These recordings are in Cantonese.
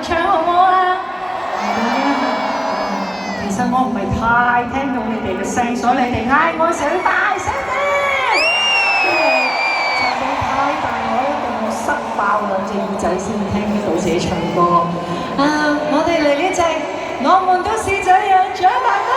唱好唔好啊？其實我唔係太聽到你哋嘅聲，所以你哋嗌我想大聲啲。因為唱到太大，我一定要塞爆兩隻耳仔先聽得到自己唱歌。我哋嚟呢隻《我們都是這樣長大的》。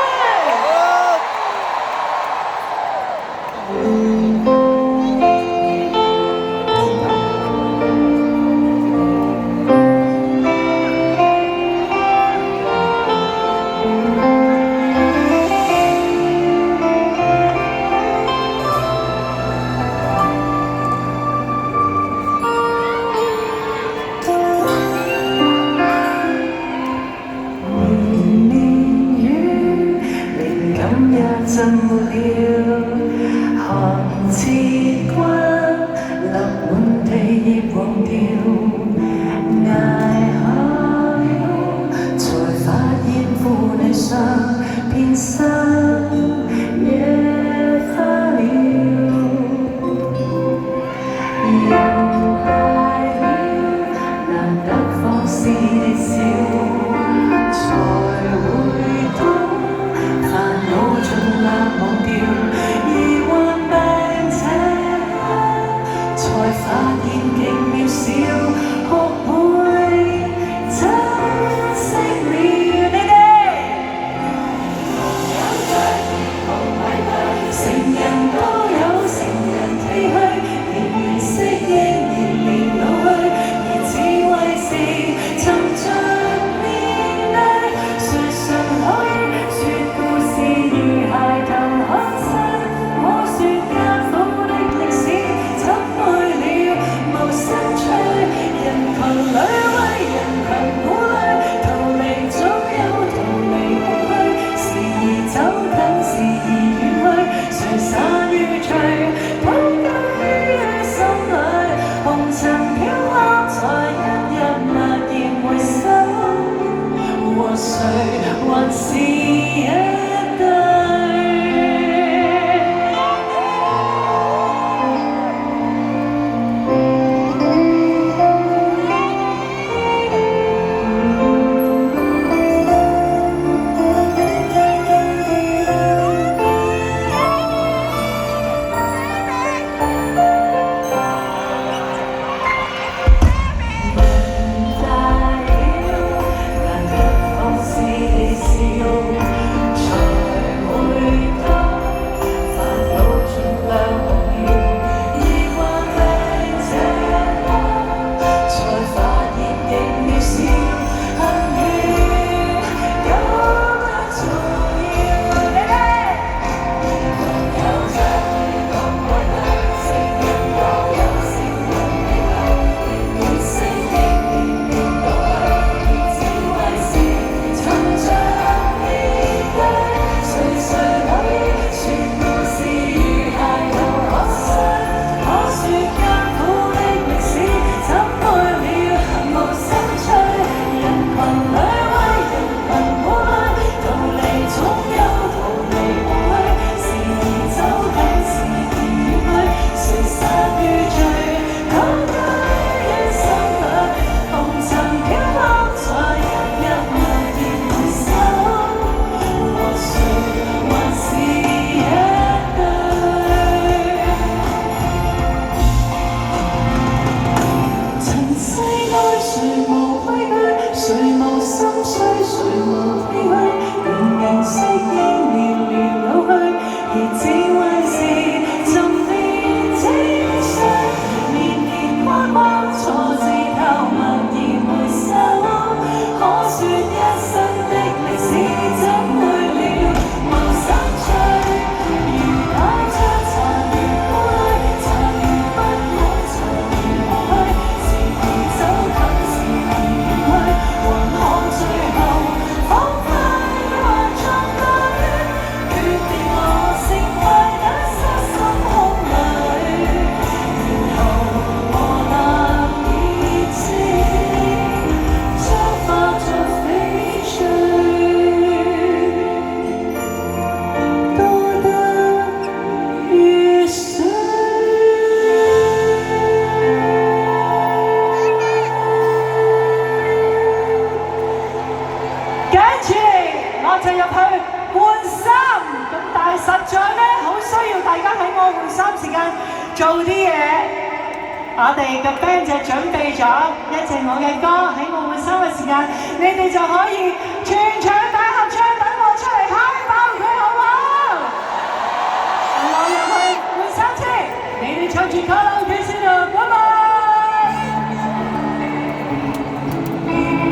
去換衫。咁但係實在咧，好需要大家喺我換衫時間做啲嘢。我哋嘅 band 就準備咗一隻我嘅歌，喺我換衫嘅時間，你哋就可以全場